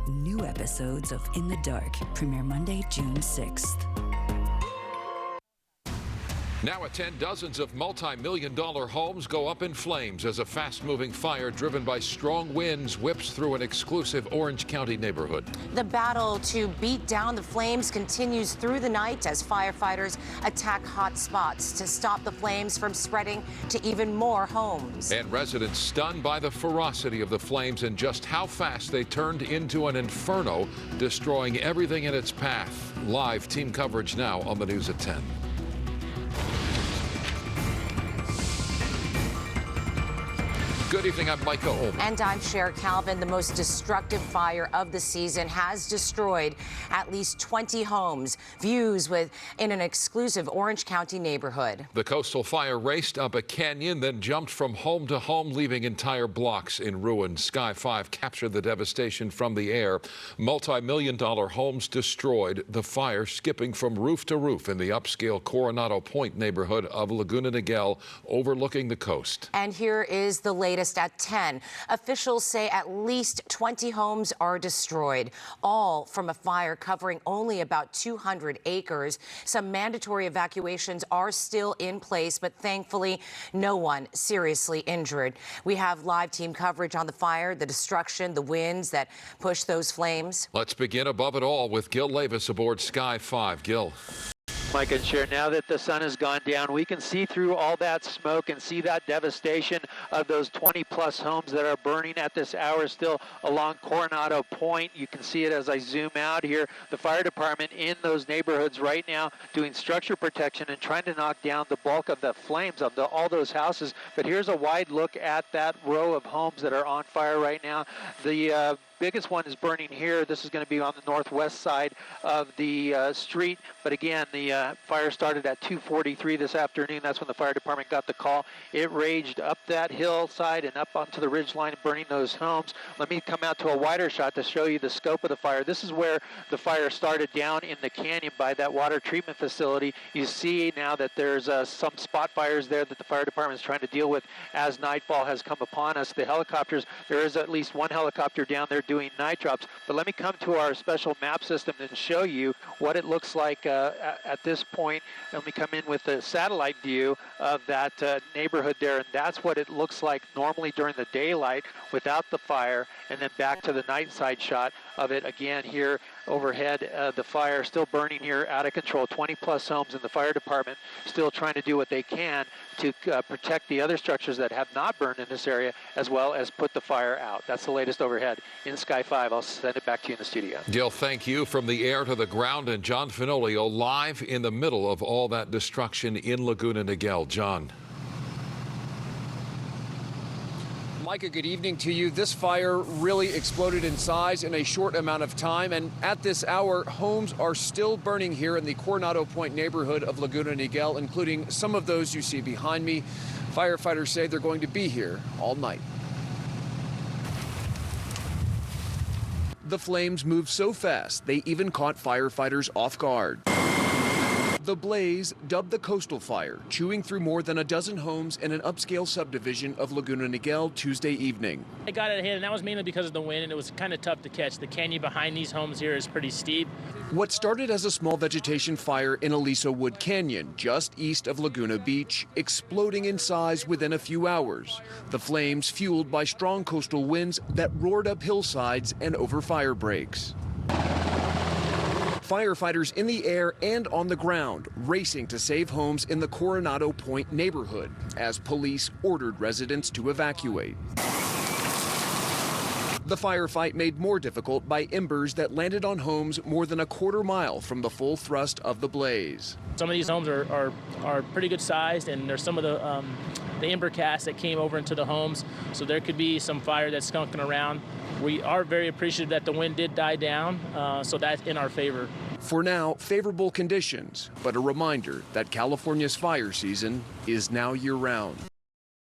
New episodes of In the Dark premiere Monday, June 6th. Now at 10, dozens of multi-million-dollar homes go up in flames as a fast-moving fire driven by strong winds whips through an exclusive Orange County neighborhood. The battle to beat down the flames continues through the night as firefighters attack hot spots to stop the flames from spreading to even more homes. And residents stunned by the ferocity of the flames and just how fast they turned into an inferno, destroying everything in its path. Live team coverage now on the News at 10. Good evening, I'm Micah Ullman. And I'm Cher Calvin. The most destructive fire of the season has destroyed at least 20 homes. Views in an exclusive Orange County neighborhood. The coastal fire raced up a canyon, then jumped from home to home, leaving entire blocks in ruin. Sky 5 captured the devastation from the air. Multi-million-dollar homes destroyed. The fire skipping from roof to roof in the upscale Coronado Point neighborhood of Laguna Niguel, overlooking the coast. And here is the latest at 10. Officials say at least 20 homes are destroyed, all from a fire covering only about 200 acres. Some mandatory evacuations are still in place, but thankfully no one seriously injured. We have live team coverage on the fire, the destruction, the winds that push those flames. Let's begin above it all with Gil Levis aboard Sky 5. Gil. Mike and Cher, now that the sun has gone down, we can see through all that smoke and see that devastation of those 20-plus homes that are burning at this hour still along Coronado Point. You can see it as I zoom out here. The fire department in those neighborhoods right now doing structure protection and trying to knock down the bulk of the flames of all those houses. But here's a wide look at that row of homes that are on fire right now. The biggest one is burning here. This is going to be on the northwest side of the street. But again, the fire started at 2:43 this afternoon. That's when the fire department got the call. It raged up that hillside and up onto the ridge line, burning those homes. Let me come out to a wider shot to show you the scope of the fire. This is where the fire started down in the canyon by that water treatment facility. You see now that there's some spot fires there that the fire department is trying to deal with as nightfall has come upon us. The helicopters, there is at least one helicopter down there doing night drops. But let me come to our special map system and show you what it looks like at this point. Let me come in with a satellite view of that neighborhood there, and that's what it looks like normally during the daylight without the fire, and then back to the night side shot of it again here overhead. The fire still burning here out of control, 20-plus homes, and the fire department still trying to do what they can to protect the other structures that have not burned in this area, as well as put the fire out. That's the latest overhead in Sky 5. I'll send it back to you in the studio. Gil, thank you. From the air to the ground, and John Finolio live in the middle of all that destruction in Laguna Niguel. John. Micah, good evening to you. This fire really exploded in size in a short amount of time, and at this hour, homes are still burning here in the Coronado Point neighborhood of Laguna Niguel, including some of those you see behind me. Firefighters say they're going to be here all night. The flames moved so fast, they even caught firefighters off guard. The blaze, dubbed the Coastal Fire, chewing through more than a dozen homes in an upscale subdivision of Laguna Niguel Tuesday evening. I got it ahead, and that was mainly because of the wind, and it was kind of tough to catch. The canyon behind these homes here is pretty steep. What started as a small vegetation fire in Aliso Wood Canyon, just east of Laguna Beach, exploding in size within a few hours. The flames fueled by strong coastal winds that roared up hillsides and over fire breaks. Firefighters in the air and on the ground racing to save homes in the Coronado Point neighborhood as police ordered residents to evacuate. The firefight made more difficult by embers that landed on homes more than a quarter-mile from the full thrust of the blaze. Some of these homes are pretty good sized, and there's some of the ember cast that came over into the homes, so there could be some fire that's skunking around. We are very appreciative that the wind did die down, so that's in our favor. For now, favorable conditions, but a reminder that California's fire season is now year-round.